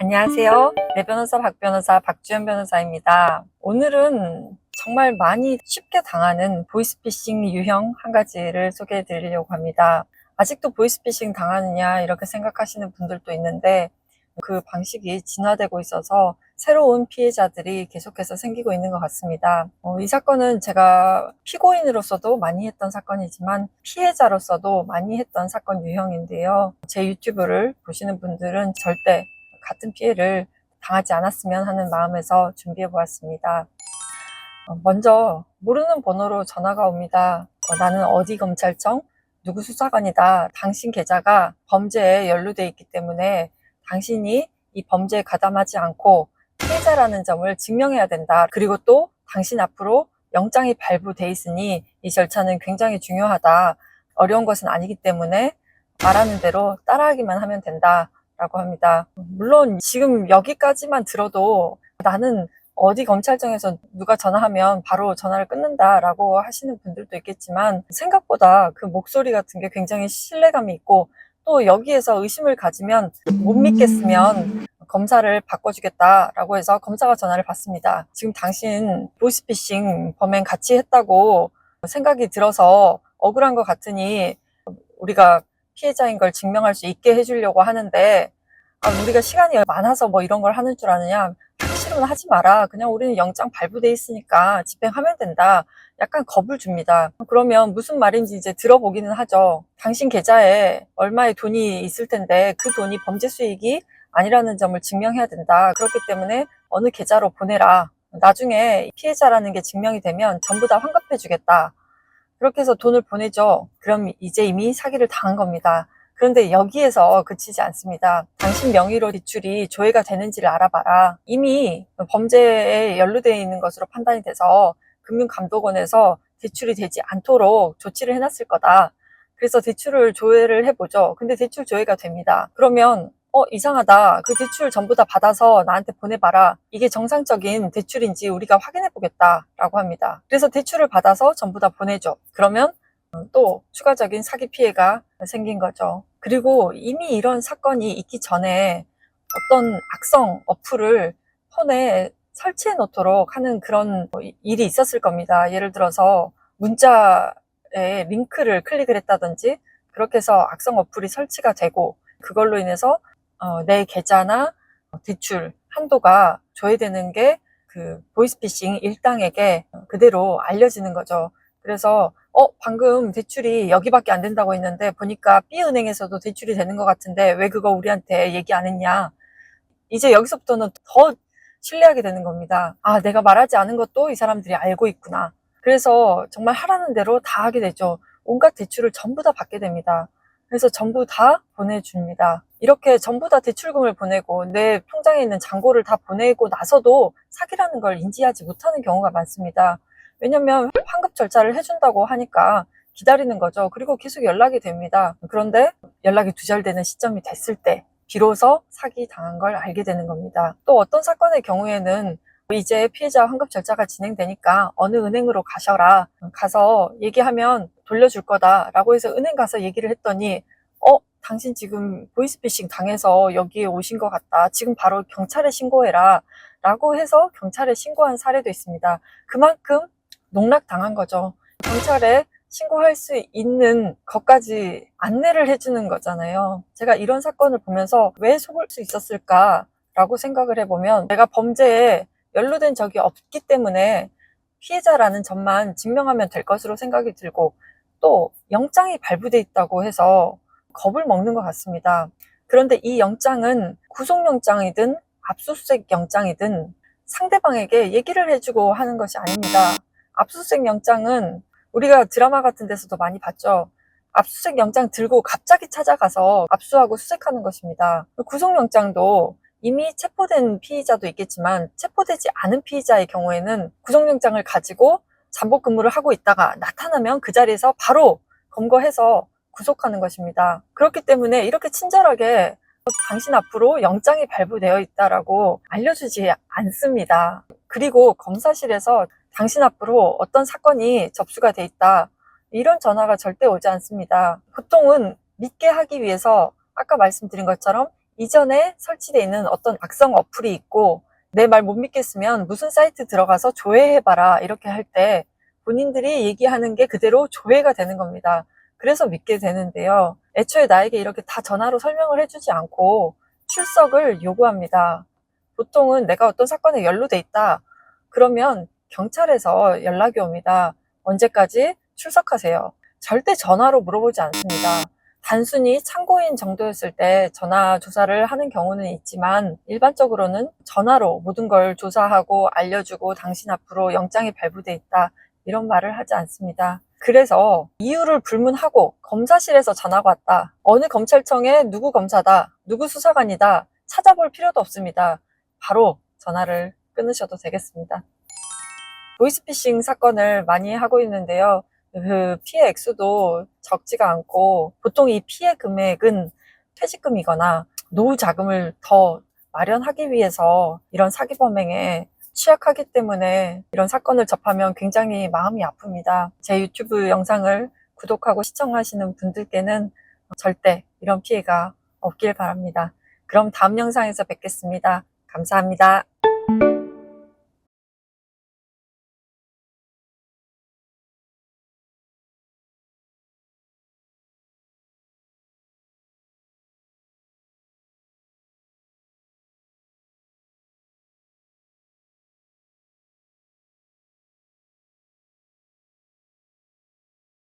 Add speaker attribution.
Speaker 1: 안녕하세요. 내 변호사 박주연 변호사입니다. 오늘은 정말 많이 쉽게 당하는 보이스피싱 유형 한 가지를 소개해 드리려고 합니다. 아직도 보이스피싱 당하느냐 이렇게 생각하시는 분들도 있는데 그 방식이 진화되고 있어서 새로운 피해자들이 계속해서 생기고 있는 것 같습니다. 이 사건은 제가 피고인으로서도 많이 했던 사건이지만 피해자로서도 많이 했던 사건 유형인데요. 제 유튜브를 보시는 분들은 절대 같은 피해를 당하지 않았으면 하는 마음에서 준비해 보았습니다. 먼저 모르는 번호로 전화가 옵니다. 나는 어디 검찰청 누구 수사관이다. 당신 계좌가 범죄에 연루돼 있기 때문에 당신이 이 범죄에 가담하지 않고 피해자라는 점을 증명해야 된다. 그리고 또 당신 앞으로 영장이 발부돼 있으니 이 절차는 굉장히 중요하다. 어려운 것은 아니기 때문에 말하는 대로 따라하기만 하면 된다. 라고 합니다. 물론 지금 여기까지만 들어도 나는 어디 검찰청에서 누가 전화하면 바로 전화를 끊는다라고 하시는 분들도 있겠지만 생각보다 그 목소리 같은 게 굉장히 신뢰감이 있고 또 여기에서 의심을 가지면 못 믿겠으면 검사를 바꿔주겠다라고 해서 검사가 전화를 받습니다. 지금 당신 보이스피싱 범행 같이 했다고 생각이 들어서 억울한 것 같으니 우리가 피해자인 걸 증명할 수 있게 해주려고 하는데 우리가 시간이 많아서 뭐 이런 걸 하는 줄 아느냐, 하기 싫으면 하지 마라, 그냥 우리는 영장 발부돼 있으니까 집행하면 된다, 약간 겁을 줍니다. 그러면 무슨 말인지 이제 들어보기는 하죠. 당신 계좌에 얼마의 돈이 있을 텐데 그 돈이 범죄 수익이 아니라는 점을 증명해야 된다. 그렇기 때문에 어느 계좌로 보내라, 나중에 피해자라는 게 증명이 되면 전부 다 환급해 주겠다. 그렇게 해서 돈을 보내죠. 그럼 이제 이미 사기를 당한 겁니다. 그런데 여기에서 그치지 않습니다. 당신 명의로 대출이 조회가 되는지를 알아봐라. 이미 범죄에 연루되어 있는 것으로 판단이 돼서 금융감독원에서 대출이 되지 않도록 조치를 해놨을 거다. 그래서 대출을 조회를 해보죠. 근데 대출 조회가 됩니다. 그러면 이상하다. 그 대출 전부 다 받아서 나한테 보내봐라. 이게 정상적인 대출인지 우리가 확인해 보겠다 라고 합니다. 그래서 대출을 받아서 전부 다 보내죠. 그러면 또 추가적인 사기 피해가 생긴 거죠. 그리고 이미 이런 사건이 있기 전에 어떤 악성 어플을 폰에 설치해 놓도록 하는 그런 일이 있었을 겁니다. 예를 들어서 문자에 링크를 클릭을 했다든지 그렇게 해서 악성 어플이 설치가 되고 그걸로 인해서 내 계좌나 대출 한도가 조회되는 게 그 보이스피싱 일당에게 그대로 알려지는 거죠. 그래서 방금 대출이 여기밖에 안 된다고 했는데 보니까 B은행에서도 대출이 되는 것 같은데 왜 그거 우리한테 얘기 안 했냐. 이제 여기서부터는 더 신뢰하게 되는 겁니다. 내가 말하지 않은 것도 이 사람들이 알고 있구나. 그래서 정말 하라는 대로 다 하게 되죠. 온갖 대출을 전부 다 받게 됩니다. 그래서 전부 다 보내줍니다. 이렇게 전부 다 대출금을 보내고 내 통장에 있는 잔고를 다 보내고 나서도 사기라는 걸 인지하지 못하는 경우가 많습니다. 왜냐면 환급 절차를 해준다고 하니까 기다리는 거죠. 그리고 계속 연락이 됩니다. 그런데 연락이 두절되는 시점이 됐을 때 비로소 사기 당한 걸 알게 되는 겁니다. 또 어떤 사건의 경우에는 이제 피해자 환급 절차가 진행되니까 어느 은행으로 가셔라. 가서 얘기하면 돌려줄 거다 라고 해서 은행 가서 얘기를 했더니 당신 지금 보이스피싱 당해서 여기에 오신 것 같다. 지금 바로 경찰에 신고해라 라고 해서 경찰에 신고한 사례도 있습니다. 그만큼 농락당한 거죠. 경찰에 신고할 수 있는 것까지 안내를 해주는 거잖아요. 제가 이런 사건을 보면서 왜 속을 수 있었을까라고 생각을 해보면 내가 범죄에 연루된 적이 없기 때문에 피해자라는 점만 증명하면 될 것으로 생각이 들고 또 영장이 발부돼 있다고 해서 겁을 먹는 것 같습니다. 그런데 이 영장은 구속영장이든 압수수색 영장이든 상대방에게 얘기를 해주고 하는 것이 아닙니다. 압수수색 영장은 우리가 드라마 같은 데서도 많이 봤죠. 압수수색 영장 들고 갑자기 찾아가서 압수하고 수색하는 것입니다. 구속영장도 이미 체포된 피의자도 있겠지만 체포되지 않은 피의자의 경우에는 구속영장을 가지고 잠복 근무를 하고 있다가 나타나면 그 자리에서 바로 검거해서 구속하는 것입니다. 그렇기 때문에 이렇게 친절하게 당신 앞으로 영장이 발부되어 있다라고 알려주지 않습니다. 그리고 검사실에서 당신 앞으로 어떤 사건이 접수가 돼 있다, 이런 전화가 절대 오지 않습니다. 보통은 믿게 하기 위해서 아까 말씀드린 것처럼 이전에 설치되어 있는 어떤 악성 어플이 있고 내 말 못 믿겠으면 무슨 사이트 들어가서 조회해봐라 이렇게 할 때 본인들이 얘기하는 게 그대로 조회가 되는 겁니다. 그래서 믿게 되는데요. 애초에 나에게 이렇게 다 전화로 설명을 해주지 않고 출석을 요구합니다. 보통은 내가 어떤 사건에 연루돼 있다. 그러면 경찰에서 연락이 옵니다. 언제까지 출석하세요. 절대 전화로 물어보지 않습니다. 단순히 참고인 정도였을 때 전화 조사를 하는 경우는 있지만 일반적으로는 전화로 모든 걸 조사하고 알려주고 당신 앞으로 영장이 발부돼 있다. 이런 말을 하지 않습니다. 그래서 이유를 불문하고 검사실에서 전화가 왔다. 어느 검찰청에 누구 검사다. 누구 수사관이다. 찾아볼 필요도 없습니다. 바로 전화를 끊으셔도 되겠습니다. 보이스피싱 사건을 많이 하고 있는데요. 그 피해 액수도 적지가 않고 보통 이 피해 금액은 퇴직금이거나 노후 자금을 더 마련하기 위해서 이런 사기 범행에 취약하기 때문에 이런 사건을 접하면 굉장히 마음이 아픕니다. 제 유튜브 영상을 구독하고 시청하시는 분들께는 절대 이런 피해가 없길 바랍니다. 그럼 다음 영상에서 뵙겠습니다. 감사합니다.